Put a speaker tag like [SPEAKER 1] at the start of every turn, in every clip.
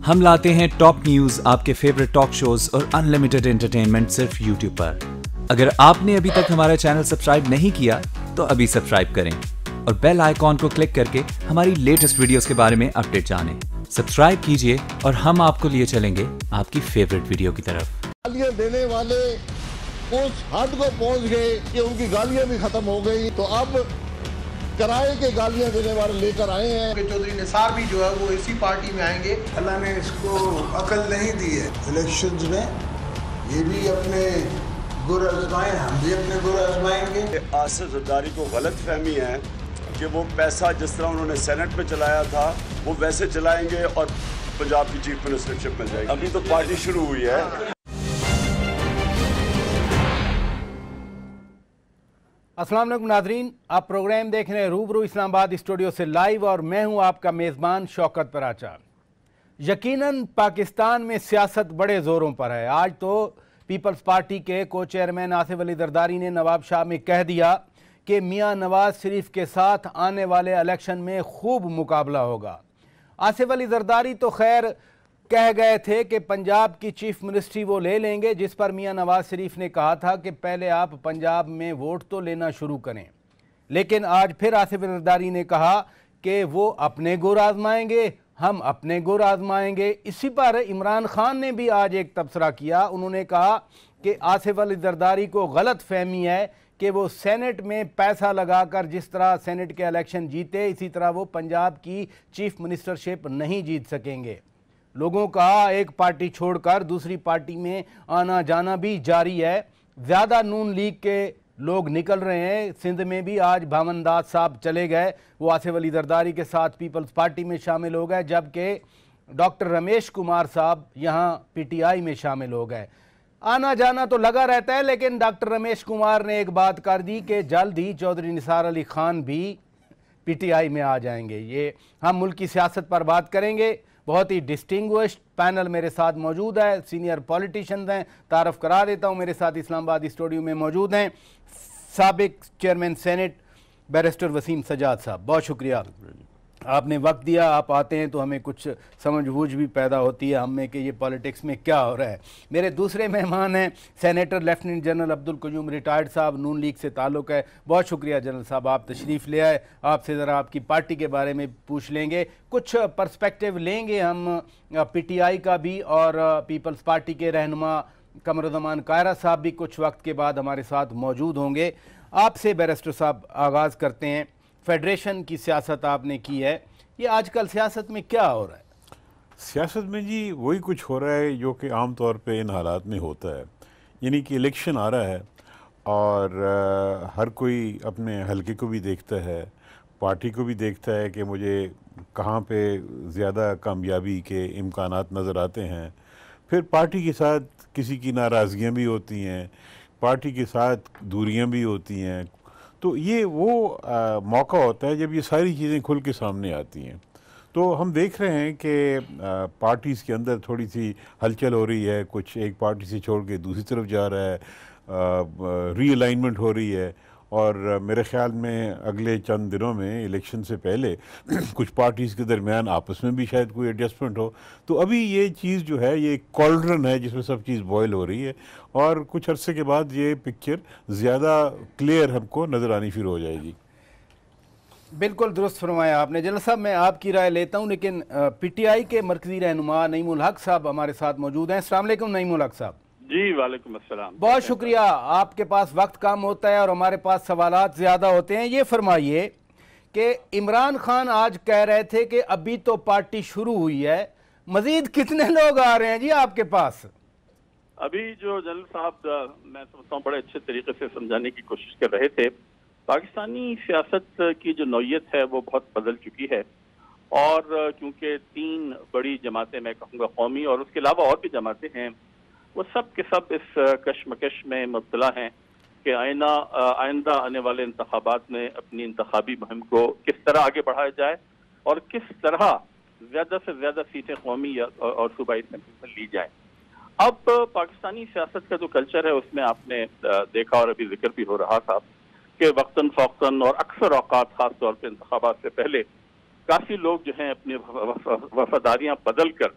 [SPEAKER 1] ہم لاتے ہیں ٹاپ نیوز، آپ کے فیوریٹ ٹاک شوز اور انلمیٹڈ انٹرٹینمنٹ صرف یوٹیوب پر۔ اگر آپ نے ابھی تک ہمارا چینل سبسکرائب نہیں کیا تو ابھی سبسکرائب کریں اور بیل آئیکن کو کلک کر کے ہماری لیٹسٹ ویڈیوز کے بارے میں اپڈیٹ جانیں۔ سبسکرائب کیجئے اور ہم آپ کو لیے چلیں گے آپ کی فیوریٹ ویڈیو کی طرف۔
[SPEAKER 2] گالیاں دینے والے اس حد کو پہنچ گئے کہ ان کی گالیاں بھی ختم ہو گئی، تو اب کرائے کے گالیاں دینے والے لے کر آئے ہیں
[SPEAKER 3] کہ چودھری نثار بھی جو ہے وہ اسی پارٹی میں آئیں گے۔
[SPEAKER 4] اللہ نے اس کو عقل نہیں دی ہے، الیکشنز میں یہ بھی اپنے گر آزمائیں، ہم بھی اپنے گر آزمائیں گے۔
[SPEAKER 5] آصف زرداری کو غلط فہمی ہے کہ وہ پیسہ جس طرح انہوں نے سینٹ میں چلایا تھا وہ ویسے چلائیں گے اور پنجاب کی چیف منسٹرشپ مل جائے گی۔ ابھی تو پارٹی شروع ہوئی ہے۔
[SPEAKER 6] السلام علیکم ناظرین، آپ پروگرام دیکھ رہے ہیں روبرو اسلام آباد اسٹوڈیو سے لائیو، اور میں ہوں آپ کا میزبان شوکت پراچا۔ یقیناً پاکستان میں سیاست بڑے زوروں پر ہے۔ آج تو پیپلز پارٹی کے کو چیئرمین آصف علی زرداری نے نواب شاہ میں کہہ دیا کہ میاں نواز شریف کے ساتھ آنے والے الیکشن میں خوب مقابلہ ہوگا۔ آصف علی زرداری تو خیر کہہ گئے تھے کہ پنجاب کی چیف منسٹری وہ لے لیں گے، جس پر میاں نواز شریف نے کہا تھا کہ پہلے آپ پنجاب میں ووٹ تو لینا شروع کریں۔ لیکن آج پھر آصف علی زرداری نے کہا کہ وہ اپنے گر آزمائیں گے، ہم اپنے گر آزمائیں گے۔ اسی پر عمران خان نے بھی آج ایک تبصرہ کیا۔ انہوں نے کہا کہ آصف علی زرداری کو غلط فہمی ہے کہ وہ سینٹ میں پیسہ لگا کر جس طرح سینٹ کے الیکشن جیتے، اسی طرح وہ پنجاب کی چیف منسٹرشپ نہیں جیت سکیں گے۔ لوگوں کا ایک پارٹی چھوڑ کر دوسری پارٹی میں آنا جانا بھی جاری ہے۔ زیادہ نون لیگ کے لوگ نکل رہے ہیں۔ سندھ میں بھی آج بھاون داس صاحب چلے گئے، وہ آصف علی زرداری کے ساتھ پیپلز پارٹی میں شامل ہو گئے، جبکہ ڈاکٹر رمیش کمار صاحب یہاں پی ٹی آئی میں شامل ہو گئے۔ آنا جانا تو لگا رہتا ہے، لیکن ڈاکٹر رمیش کمار نے ایک بات کر دی کہ جلد ہی چودھری نثار علی خان بھی پی ٹی آئی میں آ جائیں گے۔ یہ ہم ملک کی سیاست پر بات کریں گے۔ بہت ہی ڈسٹنگوشڈ پینل میرے ساتھ موجود ہے، سینئر پولیٹیشنز ہیں، تعارف کرا دیتا ہوں۔ میرے ساتھ اسلام آباد اسٹوڈیو میں موجود ہیں سابق chairman senate barrister Waseem Sajjad صاحب، بہت شکریہ آپ نے وقت دیا۔ آپ آتے ہیں تو ہمیں کچھ سمجھ بوجھ بھی پیدا ہوتی ہے ہم میں کہ یہ پالیٹکس میں کیا ہو رہا ہے۔ میرے دوسرے مہمان ہیں senator lieutenant general Abdul Qayyum retired صاحب، نون لیگ سے تعلق ہے۔ بہت شکریہ جنرل صاحب، آپ تشریف لے آئے۔ آپ سے ذرا آپ کی پارٹی کے بارے میں پوچھ لیں گے، کچھ پرسپیکٹیو لیں گے ہم پی ٹی آئی کا بھی، اور پیپلز پارٹی کے رہنما قمرالزمان قاہرہ صاحب بھی کچھ وقت کے بعد ہمارے ساتھ موجود ہوں گے۔ آپ سے بیرسٹر صاحب آغاز کرتے ہیں۔ فیڈریشن کی سیاست آپ نے کی ہے، یہ آج کل سیاست میں کیا ہو رہا ہے؟
[SPEAKER 7] سیاست میں جی وہی کچھ ہو رہا ہے جو کہ عام طور پہ ان حالات میں ہوتا ہے، یعنی کہ الیکشن آ رہا ہے اور ہر کوئی اپنے حلقے کو بھی دیکھتا ہے، پارٹی کو بھی دیکھتا ہے کہ مجھے کہاں پہ زیادہ کامیابی کے امکانات نظر آتے ہیں۔ پھر پارٹی کے ساتھ کسی کی ناراضگیاں بھی ہوتی ہیں، پارٹی کے ساتھ دوریاں بھی ہوتی ہیں، تو یہ وہ موقع ہوتا ہے جب یہ ساری چیزیں کھل کے سامنے آتی ہیں۔ تو ہم دیکھ رہے ہیں کہ پارٹیز کے اندر تھوڑی سی ہلچل ہو رہی ہے، کچھ ایک پارٹی سے چھوڑ کے دوسری طرف جا رہا ہے، ری الائنمنٹ ہو رہی ہے، اور میرے خیال میں اگلے چند دنوں میں الیکشن سے پہلے کچھ پارٹیز کے درمیان آپس میں بھی شاید کوئی ایڈجسٹمنٹ ہو۔ تو ابھی یہ چیز جو ہے یہ کالڈرن ہے جس میں سب چیز بوائل ہو رہی ہے، اور کچھ عرصے کے بعد یہ پکچر زیادہ کلیئر ہم کو نظر آنی شروع ہو جائے گی۔
[SPEAKER 6] بالکل درست فرمایا آپ نے جنرل صاحب۔ میں آپ کی رائے لیتا ہوں، لیکن پی ٹی آئی کے مرکزی رہنما نعیم الحق صاحب ہمارے ساتھ موجود ہیں۔ السلام علیکم نعیم الحق صاحب۔
[SPEAKER 8] جی وعلیکم السلام۔
[SPEAKER 6] بہت شکریہ، آپ کے پاس وقت کم ہوتا ہے اور ہمارے پاس سوالات زیادہ ہوتے ہیں۔ یہ فرمائیے کہ عمران خان آج کہہ رہے تھے کہ ابھی تو پارٹی شروع ہوئی ہے، مزید کتنے لوگ آ رہے ہیں جی آپ کے پاس؟
[SPEAKER 8] ابھی جو جنرل صاحب میں سمجھتا ہوں بڑے اچھے طریقے سے سمجھانے کی کوشش کر رہے تھے، پاکستانی سیاست کی جو نوعیت ہے وہ بہت بدل چکی ہے، اور کیونکہ تین بڑی جماعتیں، میں کہوں گا قومی اور اس کے علاوہ اور بھی جماعتیں ہیں، وہ سب کے سب اس کشمکش میں مبتلا ہیں کہ آئندہ آنے والے انتخابات میں اپنی انتخابی مہم کو کس طرح آگے بڑھایا جائے اور کس طرح زیادہ سے زیادہ سیٹیں قومی اور صوبائی اسمبلی میں لی جائیں۔ اب پاکستانی سیاست کا جو کلچر ہے اس میں آپ نے دیکھا، اور ابھی ذکر بھی ہو رہا تھا، کہ وقتاً فوقتاً اور اکثر اوقات خاص طور پہ انتخابات سے پہلے کافی لوگ جو ہیں اپنی وفاداریاں بدل کر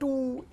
[SPEAKER 9] 2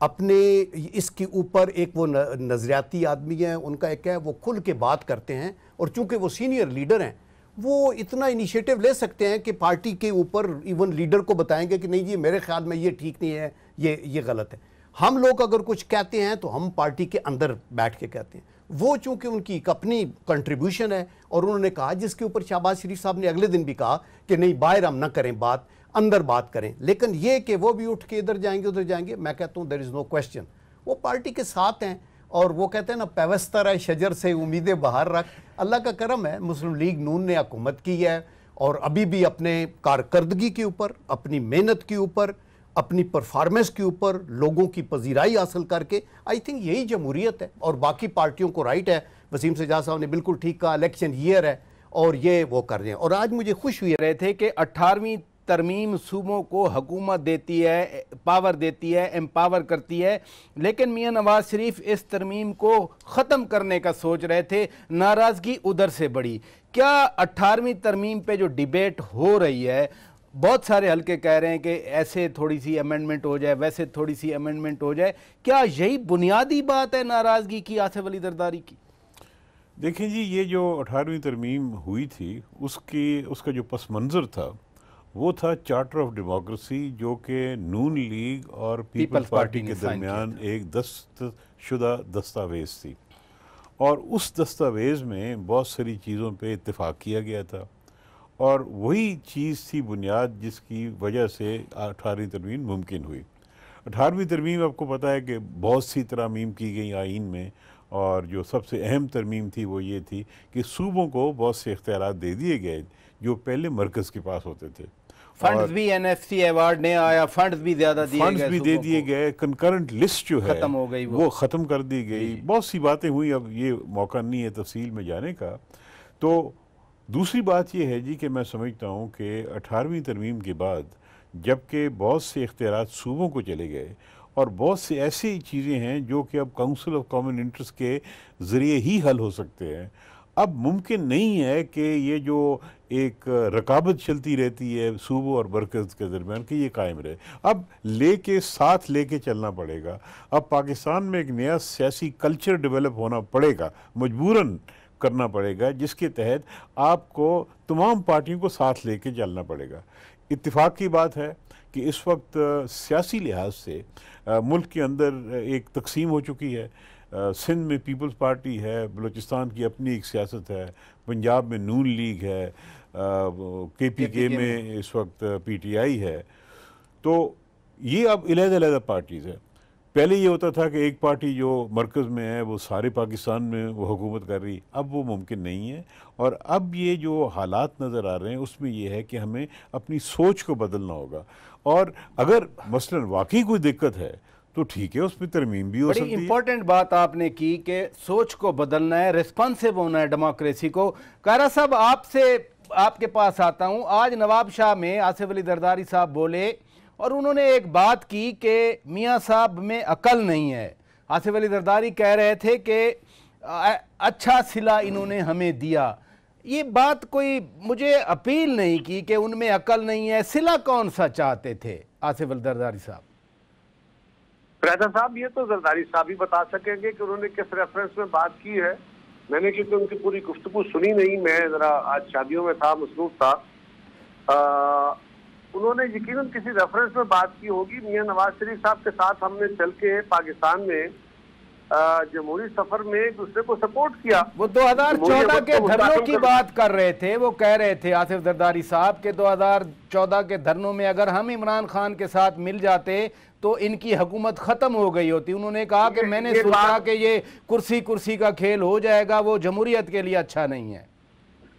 [SPEAKER 9] اپنے اس کے اوپر ایک وہ نظریاتی آدمی ہیں, ان کا ایک ہے وہ کھل کے بات کرتے ہیں, اور چونکہ وہ سینئر لیڈر ہیں وہ اتنا انیشیٹو لے سکتے ہیں کہ پارٹی کے اوپر ایون لیڈر کو بتائیں گے کہ نہیں جی میرے خیال میں یہ ٹھیک نہیں ہے, یہ غلط ہے. ہم لوگ اگر کچھ کہتے ہیں تو ہم پارٹی کے اندر بیٹھ کے کہتے ہیں. وہ چونکہ ان کی ایک اپنی کنٹریبیوشن ہے, اور انہوں نے کہا جس کے اوپر شہباز شریف صاحب نے اگلے دن بھی کہا کہ نہیں باہر ہم نہ کریں بات, اندر بات کریں. لیکن یہ کہ وہ بھی اٹھ کے ادھر جائیں گے ادھر جائیں گے, میں کہتا ہوں دیر از نو کویسچن, وہ پارٹی کے ساتھ ہیں. اور وہ کہتے ہیں نا پیوستہ رہے شجر سے امیدیں باہر رکھ. اللہ کا کرم ہے مسلم لیگ نون نے حکومت کی ہے, اور ابھی بھی اپنے کارکردگی کے اوپر, اپنی محنت کے اوپر, اپنی پرفارمنس کے اوپر لوگوں کی پذیرائی حاصل کر کے, آئی تھنک یہی جمہوریت ہے. اور باقی پارٹیوں کو رائٹ ہے, وسیم سجاد صاحب نے بالکل ٹھیک کہا, الیکشن ایئر ہے اور یہ وہ کر رہے ہیں. اور آج مجھے خوش ہوئی
[SPEAKER 6] رہے تھے کہ 18ویں ترمیم صوبوں کو حکومت دیتی ہے, پاور دیتی ہے, امپاور کرتی ہے, لیکن میاں نواز شریف اس ترمیم کو ختم کرنے کا سوچ رہے تھے. ناراضگی ادھر سے بڑی. کیا 18ویں ترمیم پہ جو ڈیبیٹ ہو رہی ہے, بہت سارے حلقے کہہ رہے ہیں کہ ایسے تھوڑی سی امینڈمنٹ ہو جائے, ویسے تھوڑی سی امینڈمنٹ ہو جائے, کیا یہی بنیادی بات ہے ناراضگی کی آصف علی زرداری کی؟
[SPEAKER 7] دیکھیں جی, یہ جو 18ویں ترمیم ہوئی تھی اس کا جو پس منظر تھا وہ تھا چارٹر آف ڈیموکریسی, جو کہ نون لیگ اور پیپلز پارٹی کے درمیان ایک دست شدہ دستاویز تھی. اور اس دستاویز میں بہت ساری چیزوں پہ اتفاق کیا گیا تھا, اور وہی چیز تھی بنیاد جس کی وجہ سے 18ویں ترمیم ممکن ہوئی. 18ویں ترمیم آپ کو پتہ ہے کہ بہت سی ترامیم کی گئی آئین میں, اور جو سب سے اہم ترمیم تھی وہ یہ تھی کہ صوبوں کو بہت سے اختیارات دے دیے گئے جو پہلے مرکز کے پاس ہوتے تھے.
[SPEAKER 6] فنڈز بھی این ایف سی ایوارڈ نے آیا, فنڈز بھی زیادہ دیے گئے,
[SPEAKER 7] فنڈز بھی دے دیے گئے, کنکرنٹ لسٹ جو ہے
[SPEAKER 6] ختم ہو گئی,
[SPEAKER 7] وہ ختم کر دی گئی. بہت سی باتیں ہوئی, اب یہ موقع نہیں ہے تفصیل میں جانے کا. تو دوسری بات یہ ہے جی کہ میں سمجھتا ہوں کہ 18ویں ترمیم کے بعد جبکہ بہت سے اختیارات صوبوں کو چلے گئے, اور بہت سے ایسی چیزیں ہیں جو کہ اب کاؤنسل آف کامن انٹرسٹ کے ذریعے ہی حل ہو سکتے ہیں, اب ممکن نہیں ہے کہ یہ جو ایک رکابت چلتی رہتی ہے صوبوں اور مرکز کے درمیان کہ یہ قائم رہے. اب ساتھ لے کے چلنا پڑے گا. اب پاکستان میں ایک نیا سیاسی کلچر ڈیولپ ہونا پڑے گا, مجبوراً کرنا پڑے گا, جس کے تحت آپ کو تمام پارٹیوں کو ساتھ لے کے چلنا پڑے گا. اتفاق کی بات ہے کہ اس وقت سیاسی لحاظ سے ملک کے اندر ایک تقسیم ہو چکی ہے. سندھ میں پیپلز پارٹی ہے, بلوچستان کی اپنی ایک سیاست ہے, پنجاب میں نون لیگ ہے, کے پی کے میں اس وقت پی ٹی آئی ہے. تو یہ اب علیحدہ علیحدہ پارٹیز ہیں. پہلے یہ ہوتا تھا کہ ایک پارٹی جو مرکز میں ہے وہ سارے پاکستان میں وہ حکومت کر رہی, اب وہ ممکن نہیں ہے. اور اب یہ جو حالات نظر آ رہے ہیں اس میں یہ ہے کہ ہمیں اپنی سوچ کو بدلنا ہوگا. اور اگر مثلاً واقعی کوئی دقت ہے تو ٹھیک ہے, اس میں ترمیم بھی ہو سکتی ہے.
[SPEAKER 6] بڑی امپورٹنٹ بات آپ نے کی کہ سوچ کو بدلنا ہے, ریسپانسیو ہونا ہے ڈیموکریسی کو. قاہرہ صاحب آپ کے پاس آتا ہوں. آج نواب شاہ میں آصف علی زرداری صاحب بولے اور انہوں نے ایک بات کی کہ میاں صاحب میں عقل نہیں ہے. آصف علی زرداری کہہ رہے تھے کہ اچھا صلہ انہوں نے ہمیں دیا. یہ بات کوئی مجھے اپیل نہیں کی کہ ان میں عقل نہیں ہے. صلہ کون سا چاہتے تھے آصف علی زرداری صاحب؟
[SPEAKER 10] فریدہ صاحب یہ تو زرداری صاحب ہی بتا سکیں گے کہ انہوں نے کس ریفرنس میں بات کی ہے. میں نے کیونکہ ان کی پوری گفتگو سنی نہیں, میں ذرا آج شادیوں میں تھا, مصروف تھا. انہوں نے یقیناً کسی ریفرنس میں بات کی ہوگی. میاں نواز شریف صاحب کے ساتھ ہم نے چل کے پاکستان میں جمہوری سفر میں ایک دوسرے کو سپورٹ کیا.
[SPEAKER 6] وہ 2014 کے دھرنوں کی بات کر رہے تھے. وہ کہہ رہے تھے آصف زرداری صاحب کہ 2014 کے دھرنوں میں اگر ہم عمران خان کے ساتھ مل جاتے تو ان کی حکومت ختم ہو گئی ہوتی. انہوں نے کہا کہ میں نے سوچا کہ یہ کرسی کا کھیل ہو جائے گا, وہ جمہوریت کے لیے اچھا نہیں ہے.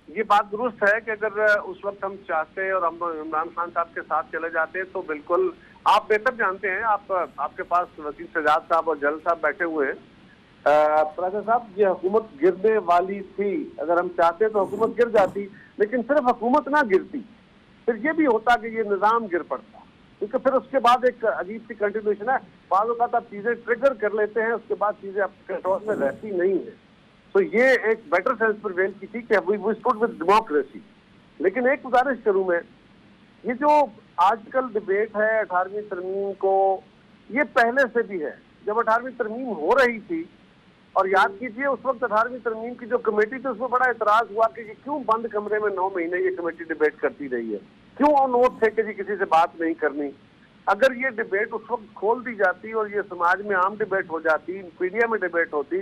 [SPEAKER 10] یہ بات درست ہے کہ اگر اس وقت ہم چاہتے اور ہم عمران خان صاحب کے ساتھ چلے جاتے تو بالکل, آپ بہتر جانتے ہیں, آپ کے پاس وسیم سجاد صاحب اور جلال صاحب بیٹھے ہوئے ہیں. پراجا صاحب یہ حکومت گرنے والی تھی, اگر ہم چاہتے تو حکومت گر جاتی, لیکن صرف حکومت نہ گرتی, پھر یہ بھی ہوتا کہ یہ نظام گر پڑتا, کیونکہ پھر اس کے بعد ایک عجیب سی کنٹینیوشن ہے. بعض اوقات آپ چیزیں ٹریگر کر لیتے ہیں, اس کے بعد چیزیں آپ کنٹرول میں رہتی نہیں ہیں. تو یہ ایک بیٹر سینس پر ویل کی تھی کہ وی اسٹوڈ ود ڈیموکریسی. لیکن ایک گزارش کروں میں, یہ جو آج کل ڈبیٹ ہے 18ویں ترمیم کو یہ پہلے سے بھی ہے. جب 18ویں ترمیم ہو رہی تھی، اور یاد کیجئے اس وقت 18ویں ترمیم کی جو کمیٹی تھی اس میں بڑا اعتراض ہوا کہ کیوں بند کمرے میں 9 مہینے یہ کمیٹی ڈیبیٹ کرتی رہی ہے، کیوں آن نوٹ تھے کہ کسی سے بات نہیں کرنی. اگر یہ ڈیبیٹ اس وقت کھول دی جاتی اور یہ سماج میں عام ڈیبیٹ ہو جاتی، میڈیا میں ڈیبیٹ ہوتی،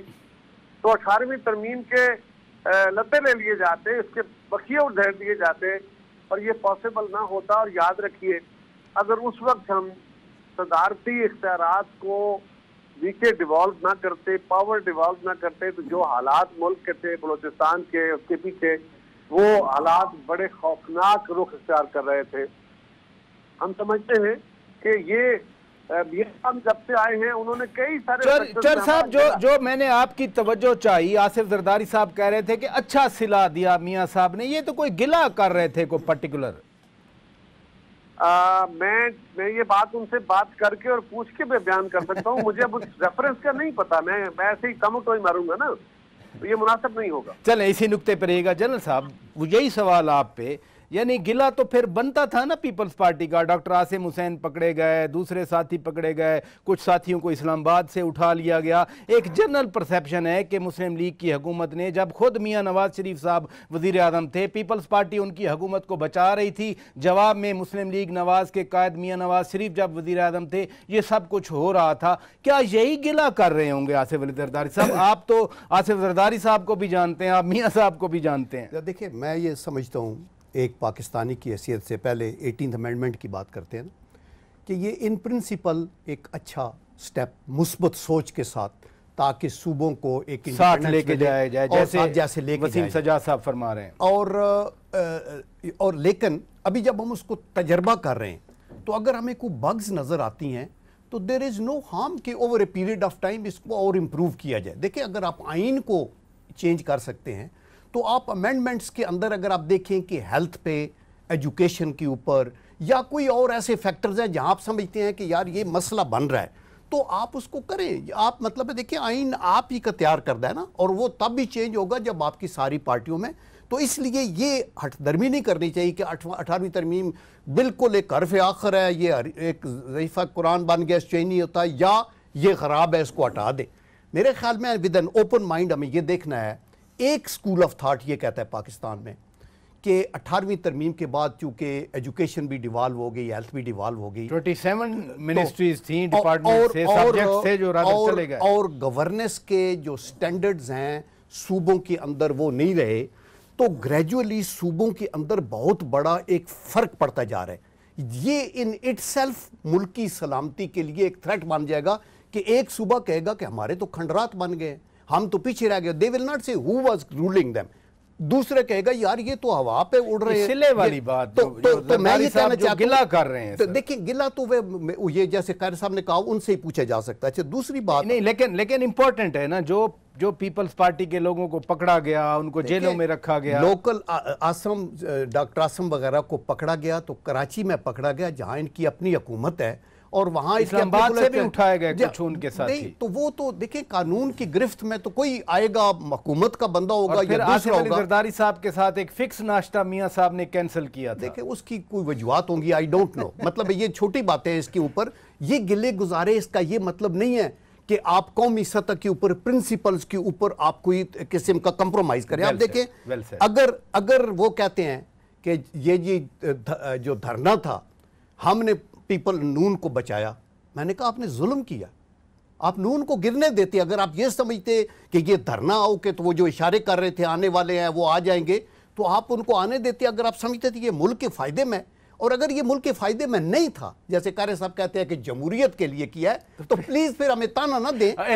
[SPEAKER 10] تو 18ویں ترمیم کے لتے لے لیے جاتے، اس کے بخیے ادھیر دیے جاتے، اور یہ پاسبل نہ ہوتا. اور یاد رکھیے اگر اس وقت ہم صدارتی اختیارات کو نیچے ڈیوالو نہ کرتے، پاور ڈیوالو نہ کرتے، تو جو حالات ملک کے تھے، بلوچستان کے، اس کے پیچھے وہ حالات بڑے خوفناک رخ اختیار کر رہے تھے. ہم سمجھتے ہیں کہ یہ ہم جب سے آئے ہیں انہوں نے کئی سارے
[SPEAKER 6] چر صاحب جو میں نے آپ کی توجہ چاہی، آصف زرداری صاحب کہہ رہے تھے کہ اچھا صلہ دیا میاں صاحب نے، یہ تو کوئی گلہ کر رہے تھے کوئی پرٹیکولر.
[SPEAKER 10] میں یہ بات ان سے بات کر کے اور پوچھ کے میں بیان کر سکتا ہوں. مجھے اب ریفرنس کا نہیں پتا، میں ایسے ہی کم تو ہی ماروں گا نا، تو یہ مناسب نہیں ہوگا.
[SPEAKER 6] چلیں اسی نکتے پر رہے گا. جنرل صاحب یہی سوال آپ پہ، یعنی گلہ تو پھر بنتا تھا نا پیپلز پارٹی کا. ڈاکٹر عاصم حسین پکڑے گئے، دوسرے ساتھی پکڑے گئے، کچھ ساتھیوں کو اسلام آباد سے اٹھا لیا گیا. ایک جنرل پرسیپشن ہے کہ مسلم لیگ کی حکومت نے، جب خود میاں نواز شریف صاحب وزیر اعظم تھے، پیپلز پارٹی ان کی حکومت کو بچا رہی تھی، جواب میں مسلم لیگ نواز کے قائد میاں نواز شریف جب وزیر اعظم تھے یہ سب کچھ ہو رہا تھا. کیا یہی گلہ کر رہے ہوں گے آصف علی زرداری صاحب؟ آپ تو آصف زرداری صاحب کو بھی جانتے ہیں، آپ میاں صاحب کو بھی جانتے ہیں.
[SPEAKER 9] دیکھیں میں یہ سمجھتا ہوں ایک پاکستانی کی حیثیت سے، پہلے 18th امینڈمنٹ کی بات کرتے ہیں کہ یہ ان پرنسپل ایک اچھا سٹیپ مثبت سوچ کے ساتھ، تاکہ صوبوں کو ایک
[SPEAKER 6] ساتھ لے کے جائے جیسے وسیم سجاد صاحب فرما رہے ہیں.
[SPEAKER 9] اور لیکن ابھی جب ہم اس کو تجربہ کر رہے ہیں تو اگر ہمیں کوئی بگز نظر آتی ہیں تو دیر از نو ہارم کہ over a period of time اس کو اور امپروو کیا جائے. دیکھیں اگر آپ آئین کو چینج کر سکتے ہیں تو آپ امینڈمنٹس کے اندر اگر آپ دیکھیں کہ ہیلتھ پہ، ایجوکیشن کے اوپر، یا کوئی اور ایسے فیکٹرز ہیں جہاں آپ سمجھتے ہیں کہ یار یہ مسئلہ بن رہا ہے تو آپ اس کو کریں. آپ مطلب ہے دیکھیں آئین آپ ہی کا تیار کردہ ہے نا، اور وہ تب بھی چینج ہوگا جب آپ کی ساری پارٹیوں میں. تو اس لیے یہ ہٹ درمی نہیں کرنی چاہیے کہ 18ویں ترمیم بالکل ایک حرف آخر ہے، یہ ایک ضعیفہ قرآن بن گیا، چینج نہیں ہوتا، یا یہ خراب ہے اس کو ہٹا دیں. میرے خیال میں ود این اوپن مائنڈ ہمیں یہ دیکھنا ہے. ایک سکول آف تھاٹ یہ کہتا ہے پاکستان میں کہ 18ویں ترمیم کے بعد چونکہ ایجوکیشن بھی ڈیوالو ہو گئی، ہیلتھ بھی ڈیوالو ہو گئی،
[SPEAKER 6] 27 منسٹریز تھیں، ڈپارٹمنٹ سے، سبجیکٹ سے جو رادر چلے گئے،
[SPEAKER 9] اور گورننس کے جو سٹینڈرڈز ہیں صوبوں کے اندر وہ نہیں رہے، تو گریجولی صوبوں کے اندر بہت بڑا ایک فرق پڑتا جا رہا ہے. یہ ان اٹ سیلف ملکی سلامتی کے لیے ایک تھریٹ بن جائے گا کہ ایک صوبہ کہے گا کہ ہمارے تو کھنڈرات بن گئے، ہم تو پیچھے رہ گئے. they will not say who was ruling them. دوسرے کہے گا یار یہ تو ہوا پہ اڑ رہے ہیں.
[SPEAKER 6] سلے والی بات
[SPEAKER 9] تو میں یہ کہنا چاہتا ہوں
[SPEAKER 6] گلہ کر رہے ہیں.
[SPEAKER 9] دیکھیں گلہ تو یہ جیسے قائد صاحب نے کہا ان سے ہی پوچھا جا سکتا ہے. اچھا دوسری بات
[SPEAKER 6] نہیں، لیکن امپورٹنٹ ہے نا، جو پیپلز پارٹی کے لوگوں کو پکڑا گیا، ان کو جیلوں میں رکھا گیا،
[SPEAKER 9] لوکل ڈاکٹر عاصم وغیرہ کو پکڑا گیا تو کراچی میں پکڑا گیا جہاں ان کی اپنی حکومت ہے، اور وہاں
[SPEAKER 6] اسلام آباد سے بھی اٹھائے گئے کچھ ان کے ساتھی.
[SPEAKER 9] تو وہ تو دیکھیں قانون کی گرفت میں تو کوئی آئے گا حکومت کا بندہ ہوگا یا
[SPEAKER 6] پھر
[SPEAKER 9] دوسرا
[SPEAKER 6] آصف علی
[SPEAKER 9] ہوگا.
[SPEAKER 6] زرداری صاحب کے ساتھ ایک فکس ناشتہ میاں صاحب نے کینسل کیا تھا.
[SPEAKER 9] دیکھیں اس کی کوئی وجوہات ہوں گی، آئی ڈونٹ نو. مطلب یہ چھوٹی باتیں اس کے اوپر، یہ گلے گزارے اس کا یہ مطلب نہیں ہے کہ آپ قومی سطح کے اوپر پرنسپلز کے اوپر آپ کوئی قسم کا کمپرومائز کریں. آپ دیکھیں اگر وہ کہتے ہیں کہ یہ جو دھرنا تھا ہم نے پیپل نون کو بچایا، میں نے کہا آپ نے ظلم کیا. آپ نون کو گرنے دیتے. اگر آپ یہ سمجھتے کہ یہ دھرنا آؤ کہ تو وہ جو اشارے کر رہے تھے آنے والے ہیں وہ آ جائیں گے تو آپ ان کو آنے دیتے. اگر آپ سمجھتے تھے یہ ملک کے فائدے میں، اور اگر یہ ملک کے فائدے میں نہیں تھا، جیسے قاری صاحب کہتے ہیں کہ جمہوریت کے لیے کیا ہے، تو پلیز پھر ہمیں تانا نہ دیں، پھر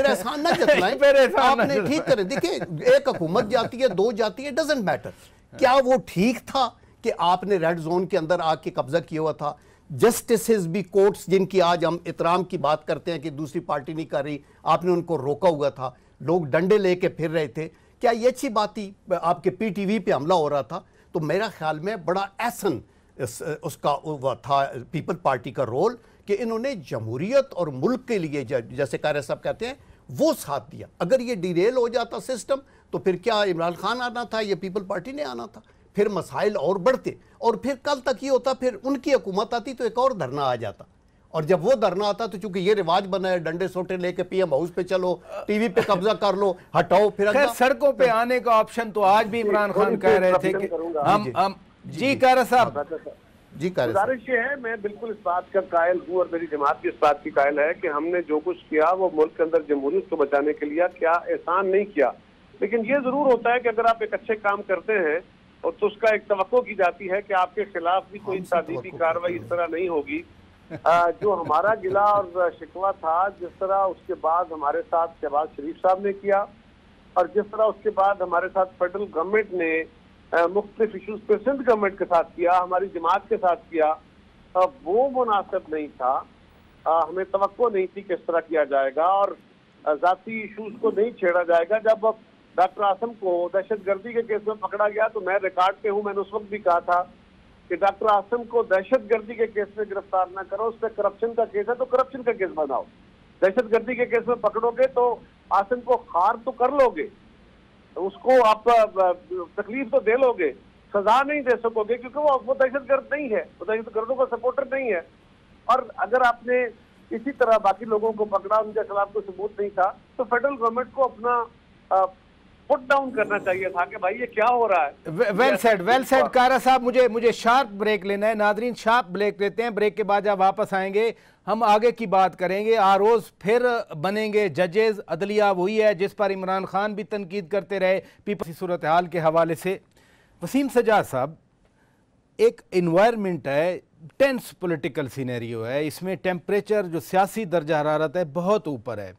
[SPEAKER 9] احسان نہ جتلائیں. آپ نے ٹھیک کریں. دیکھیں ایک حکومت جاتی ہے، دو جاتی ہے، ڈزنٹ میٹر. کیا وہ ٹھیک تھا کہ آپ نے ریڈ زون کے اندر آ کے قبضہ کیا ہوا تھا؟ جسٹسز بھی کورٹس جن کی آج ہم احترام کی بات کرتے ہیں کہ دوسری پارٹی نہیں کر رہی، آپ نے ان کو روکا ہوا تھا. لوگ ڈنڈے لے کے پھر رہے تھے. کیا یہ اچھی بات تھی؟ آپ کے پی ٹی وی پہ حملہ ہو رہا تھا. تو میرا خیال میں بڑا احسن اس کا تھا پیپل پارٹی کا رول کہ انہوں نے جمہوریت اور ملک کے لیے جیسے قاری صاحب کہتے ہیں وہ ساتھ دیا. اگر یہ ڈیریل ہو جاتا سسٹم تو پھر کیا عمران خان آنا تھا یا پیپل پارٹی نے آنا تھا؟ پھر مسائل اور بڑھتے، اور پھر کل تک یہ ہوتا، پھر ان کی حکومت آتی تو ایک اور دھرنا آ جاتا. اور جب وہ دھرنا آتا تو چونکہ یہ رواج بنا ہے ڈنڈے سوٹے لے کے پی ایم ہاؤس پہ چلو، ٹی وی پہ قبضہ کر لو، ہٹاؤ، پھر
[SPEAKER 6] خیر سڑکوں پہ آنے کا آپشن تو آج بھی عمران خان کہہ رہے تھے کہ ہم جی قاری صاحب
[SPEAKER 9] جی قاری صاحب
[SPEAKER 10] گزارش یہ ہے، میں بالکل اس بات کا قائل ہوں اور میری جماعت بھی اس بات کی قائل ہے کہ ہم نے جو کچھ کیا وہ ملک کے اندر جمہوریت کو بچانے کے لیے کیا، احسان نہیں کیا. لیکن یہ ضرور ہوتا ہے کہ اگر آپ ایک اچھے کام کرتے ہیں اور تو اس کا ایک توقع کی جاتی ہے کہ آپ کے خلاف بھی کوئی تعدیبی کارروائی اس طرح نہیں ہوگی. جو ہمارا گلہ اور شکوہ تھا، جس طرح اس کے بعد ہمارے ساتھ شہباز شریف صاحب نے کیا اور جس طرح اس کے بعد ہمارے ساتھ فیڈرل گورنمنٹ نے مختلف ایشوز پہ سندھ گورنمنٹ کے ساتھ کیا، ہماری جماعت کے ساتھ کیا، وہ مناسب نہیں تھا. ہمیں توقع نہیں تھی کہ اس طرح کیا جائے گا اور ذاتی ایشوز کو نہیں چھیڑا جائے گا. جب ڈاکٹر عاصم کو دہشت گردی کے کیس میں پکڑا گیا تو میں ریکارڈ پہ ہوں، میں نے اس وقت بھی کہا تھا کہ ڈاکٹر عاصم کو دہشت گردی کے کیس میں گرفتار نہ کرو، اس پہ کرپشن کا کیس ہے تو کرپشن کا کیس بناؤ. دہشت گردی کے کیس میں پکڑو گے تو عاصم کو خار تو کر لو گے، اس کو آپ تکلیف تو دے لو گے، سزا نہیں دے سکو گے کیونکہ وہ دہشت گرد نہیں ہے، وہ دہشت گردوں کا سپورٹر نہیں ہے. اور اگر آپ نے اسی طرح باقی لوگوں کو پکڑا، ان کے خلاف کوئی ثبوت نہیں تھا، تو فیڈرل گورنمنٹ کو اپنا پٹ ڈاؤن کرنا چاہیے تھا کہ بھائی یہ کیا ہو رہا ہے.
[SPEAKER 6] ویل سیڈ قاری صاحب. مجھے شارپ بریک لینا ہے. ناظرین شارپ بریک لیتے ہیں، بریک کے بعد جب واپس آئیں گے ہم آگے کی بات کریں گے. آروز پھر بنیں گے ججز، عدلیہ وہی ہے جس پر عمران خان بھی تنقید کرتے رہے پیپلز کی صورتحال کے حوالے سے. وسیم سجاد صاحب، ایک انوائرمنٹ ہے، ٹینس پولیٹیکل سینیریو ہے، اس میں ٹیمپریچر جو سیاسی درجہ حرارت ہے بہت اوپر ہے.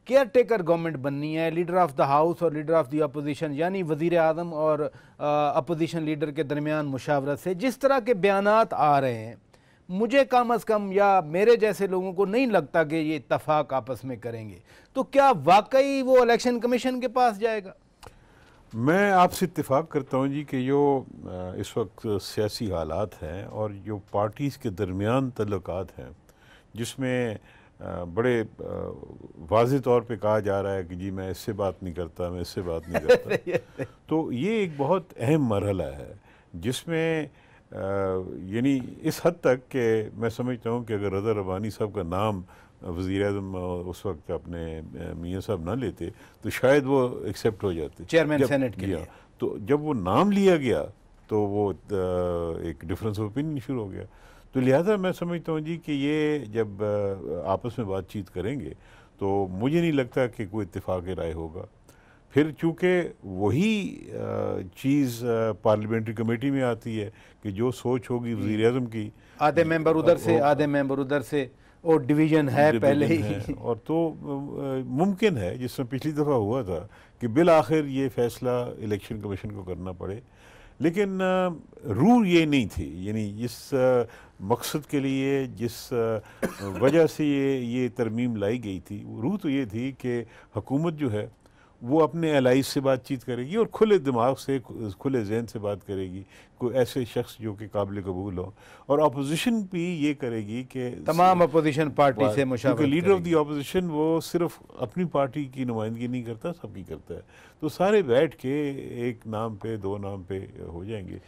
[SPEAKER 6] کیئر ٹیکر گورنمنٹ بننی ہے، لیڈر آف دا ہاؤس اور لیڈر آف دی اپوزیشن یعنی وزیر اعظم اور اپوزیشن لیڈر کے درمیان مشاورت سے جس طرح کے بیانات آ رہے ہیں، مجھے کم از کم یا میرے جیسے لوگوں کو نہیں لگتا کہ یہ اتفاق آپس میں کریں گے. تو کیا واقعی وہ الیکشن کمیشن کے پاس جائے گا؟
[SPEAKER 7] میں آپ سے اتفاق کرتا ہوں جی کہ جو اس وقت سیاسی حالات ہیں اور جو پارٹیز کے درمیان تعلقات ہیں جس میں بڑے واضح طور پہ کہا جا رہا ہے کہ جی میں اس سے بات نہیں کرتا، میں اس سے بات نہیں کرتا، تو یہ ایک بہت اہم مرحلہ ہے جس میں یعنی اس حد تک کہ میں سمجھتا ہوں کہ اگر رضا ربانی صاحب کا نام وزیر اعظم اس وقت اپنے میاں صاحب نہ لیتے تو شاید وہ ایکسیپٹ ہو جاتے
[SPEAKER 6] چیئرمین سینٹ کے لیے.
[SPEAKER 7] تو جب وہ نام لیا گیا تو وہ ایک ڈفرینس آف اوپینین شروع ہو گیا. تو لہٰذا میں سمجھتا ہوں جی کہ یہ جب آپس میں بات چیت کریں گے تو مجھے نہیں لگتا کہ کوئی اتفاق رائے ہوگا. پھر چونکہ وہی چیز پارلیمنٹری کمیٹی میں آتی ہے کہ جو سوچ ہوگی وزیر اعظم کی،
[SPEAKER 6] آدھے ممبر ادھر سے آدھے ممبر ادھر سے، اور ڈویژن ہے پہلے ہی،
[SPEAKER 7] اور تو ممکن ہے جس میں پچھلی دفعہ ہوا تھا کہ بالآخر یہ فیصلہ الیکشن کمیشن کو کرنا پڑے. لیکن روح یہ نہیں تھی، یعنی جس مقصد کے لیے جس وجہ سے یہ ترمیم لائی گئی تھی، روح تو یہ تھی کہ حکومت جو ہے وہ اپنے الائز سے بات چیت کرے گی اور کھلے دماغ سے کھلے ذہن سے بات کرے گی، کوئی ایسے شخص جو کہ قابل قبول ہو، اور اپوزیشن بھی یہ کرے گی کہ
[SPEAKER 6] تمام اپوزیشن پارٹی سے مشاورت کرے گی.
[SPEAKER 7] لیڈر آف دی اپوزیشن وہ صرف اپنی پارٹی کی نمائندگی نہیں کرتا، سب کی کرتا ہے. تو سارے بیٹھ کے ایک نام پہ دو نام پہ ہو جائیں گے.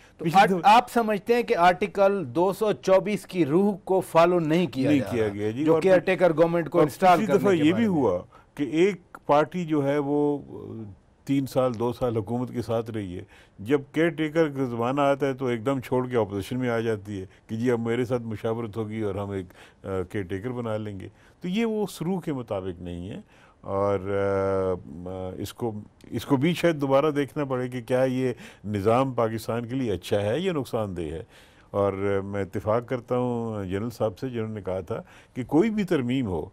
[SPEAKER 6] آپ سمجھتے ہیں کہ آرٹیکل 224 کی روح کو فالو نہیں کیا گیا
[SPEAKER 7] جی،
[SPEAKER 6] جو کیئر ٹیکر گورنمنٹ کو انسٹال کرنے کے
[SPEAKER 7] دفعہ یہ بھی ہوا کہ ایک پارٹی جو ہے وہ 3 سال 2 سال حکومت کے ساتھ رہی ہے، جب کیئر ٹیکر کا زمانہ آتا ہے تو ایک دم چھوڑ کے اپوزیشن میں آ جاتی ہے کہ جی اب میرے ساتھ مشاورت ہوگی اور ہم ایک کیئر ٹیکر بنا لیں گے. تو یہ وہ سرو کے مطابق نہیں ہے، اور اس کو بھی شاید دوبارہ دیکھنا پڑے کہ کیا یہ نظام پاکستان کے لیے اچھا ہے یا نقصان دہ ہے. اور میں اتفاق کرتا ہوں جنرل صاحب سے جنہوں نے کہا تھا کہ کوئی بھی ترمیم ہو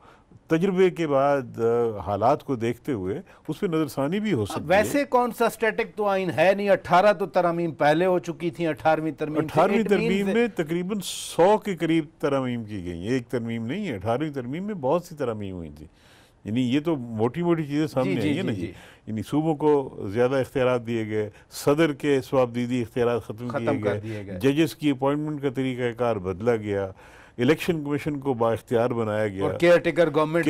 [SPEAKER 7] تجربے کے بعد حالات کو دیکھتے ہوئے اس پہ نظر ثانی بھی ہو سکتی ہے.
[SPEAKER 6] ویسے کون سا اسٹیٹک تو آئین ہے نہیں، 18 تو ترامیم پہلے ہو چکی تھیں. 18ویں
[SPEAKER 7] ترمیم میں تقریباً 100 کے قریب ترامیم کی گئی ہیں، ایک ترمیم نہیں ہے. 18ویں ترمیم میں بہت سی ترامیم ہوئی تھی. یعنی یہ تو موٹی موٹی چیزیں سامنے آئی ہیں نا جی. یعنی صوبوں کو زیادہ اختیارات دیے گئے، صدر کے ثوابدیدی اختیارات ختم کیے گئے، ججز کی اپوائنٹمنٹ کا طریقہ کار بدلا گیا، الیکشن کمیشن کو با اختیار بنایا گیا،
[SPEAKER 6] اور کیئر ٹیکر گورنمنٹ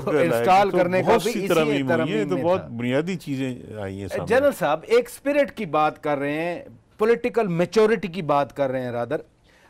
[SPEAKER 6] کو انسٹال کرنے کا بھی اسی
[SPEAKER 7] ترمیم ہوئی ہے. تو بہت بنیادی چیزیں آئی ہیں سامنے.
[SPEAKER 6] جنرل صاحب ایک اسپرٹ کی بات کر رہے ہیں، پولیٹیکل میچورٹی کی بات کر رہے ہیں. رادر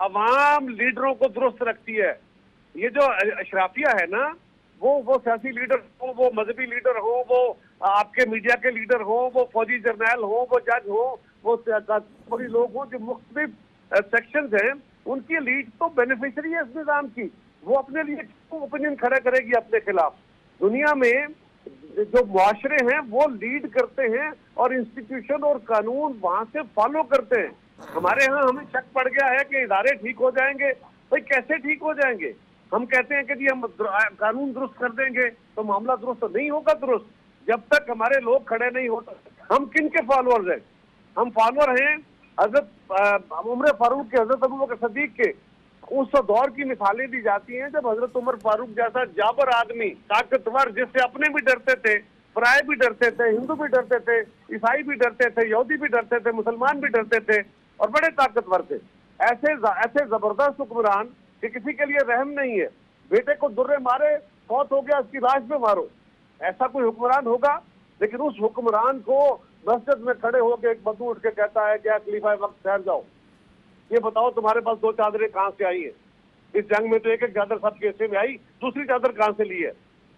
[SPEAKER 10] عوام لیڈروں کو درست رکھتی ہے. یہ جو اشرافیہ ہے نا, وہ سیاسی لیڈر ہو, وہ مذہبی لیڈر ہو, وہ آپ کے میڈیا کے لیڈر ہو, وہ فوجی جرنیل ہو, وہ جج ہو, وہ بڑی لوگ ہوں جو مختلف سیکشنز ہیں, ان کی لیڈ تو بینیفیشری ہے اس نظام کی. وہ اپنے لیے اوپینین کھڑا کرے گی اپنے خلاف. دنیا میں جو معاشرے ہیں وہ لیڈ کرتے ہیں اور انسٹیٹیوشن اور قانون وہاں سے فالو کرتے ہیں. ہمارے ہاں ہمیں شک پڑ گیا ہے کہ ادارے ٹھیک ہو جائیں گے. بھائی کیسے ٹھیک ہو جائیں گے؟ ہم کہتے ہیں کہ جی ہم قانون درست کر دیں گے, تو معاملہ درست نہیں ہوگا. درست جب تک ہمارے لوگ کھڑے نہیں ہوتے. ہم کن کے فالوورز ہیں؟ ہم فالوور ہیں حضرت عمر فاروق کے, حضرت ابوبکر صدیق کے. اس دور کی مثالیں دی جاتی ہیں جب حضرت عمر فاروق جیسا جابر آدمی, طاقتور, جس سے اپنے بھی ڈرتے تھے, پرائے بھی ڈرتے تھے, ہندو بھی ڈرتے تھے, عیسائی بھی ڈرتے تھے, یہودی بھی ڈرتے تھے, مسلمان بھی ڈرتے تھے, اور بڑے طاقتور تھے. ایسے زبردست حکمران کہ کسی کے لیے رحم نہیں ہے. بیٹے کو درے مارے, فوت ہو گیا, اس کی لاش پہ مارو. ایسا کوئی حکمران ہوگا؟ لیکن اس حکمران کو مسجد میں کھڑے ہو کے ایک بدو اٹھ کے کہتا ہے کیا خلیفہ وقت ٹھہر جاؤ, یہ بتاؤ تمہارے پاس 2 چادریں کہاں سے آئی ہیں؟ اس جنگ میں تو ایک چادر سب کے حصے میں آئی, دوسری چادر کہاں سے لی ہے؟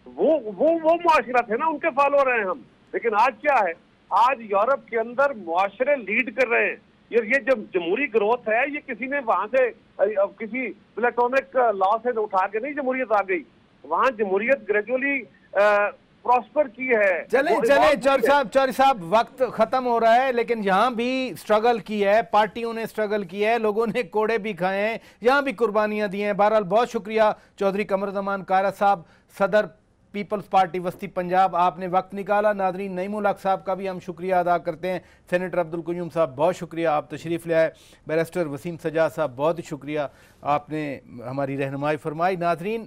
[SPEAKER 10] وہ معاشرہ تھے نا, ان کے فالوور ہیں ہم. لیکن آج کیا ہے؟ آج یورپ کے اندر معاشرے لیڈ کر رہے ہیں. یہ جو جمہوری گروتھ ہے, یہ کسی نے وہاں سے کسی پلیٹونک لا سے اٹھا کے نہیں جمہوریت آ گئی. وہاں جمہوریت گریجولی پراسپر کی ہے.
[SPEAKER 6] چلیں چوری صاحب وقت ختم ہو رہا ہے, لیکن یہاں بھی سٹرگل کی ہے, پارٹیوں نے سٹرگل کی ہے, لوگوں نے کوڑے بھی کھائے ہیں, یہاں بھی قربانیاں دی ہیں. بہرحال بہت شکریہ چودھری قمرزمان کارا صاحب, صدر پیپلز پارٹی وسطی پنجاب, آپ نے وقت نکالا. ناظرین, نعیم الحق صاحب کا بھی ہم شکریہ ادا کرتے ہیں. سینیٹر عبدالقیوم صاحب بہت شکریہ, آپ تشریف لے آئے. بیرسٹر وسیم سجاد صاحب بہت شکریہ, آپ نے ہماری رہنمائی فرمائی. ناظرین,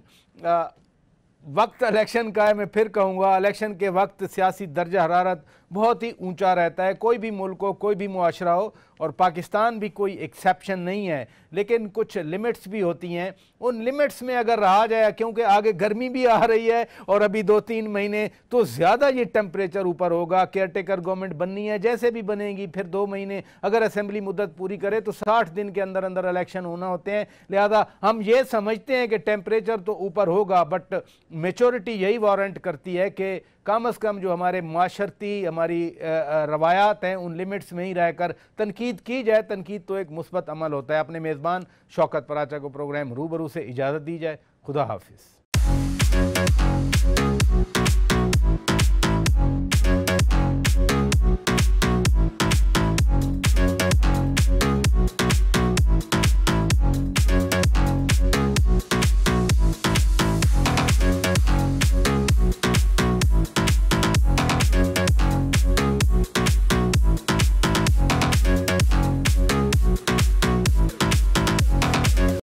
[SPEAKER 6] وقت الیکشن کا ہے, میں پھر کہوں گا, الیکشن کے وقت سیاسی درجہ حرارت بہت ہی اونچا رہتا ہے. کوئی بھی ملک ہو, کوئی بھی معاشرہ ہو, اور پاکستان بھی کوئی ایکسیپشن نہیں ہے. لیکن کچھ لمٹس بھی ہوتی ہیں, ان لمٹس میں اگر رہا جائے, کیونکہ آگے گرمی بھی آ رہی ہے اور ابھی 2-3 مہینے تو زیادہ یہ ٹیمپریچر اوپر ہوگا. کیئر ٹیکر گورنمنٹ بننی ہے, جیسے بھی بنے گی, پھر 2 مہینے اگر اسمبلی مدت پوری کرے تو 60 دن کے اندر اندر الیکشن ہونا ہوتے ہیں. لہذا ہم یہ سمجھتے ہیں کہ ٹیمپریچر تو اوپر ہوگا, بٹ میچورٹی یہی وارنٹ کرتی ہے کہ کم از کم جو ہمارے معاشرتی ہماری روایات ہیں ان لمٹس میں ہی رہ کر تنقید کی جائے. تنقید تو ایک مثبت عمل ہوتا ہے. اپنے میزبان شوکت پراچا کو پروگرام روبرو سے اجازت دی جائے. خدا حافظ.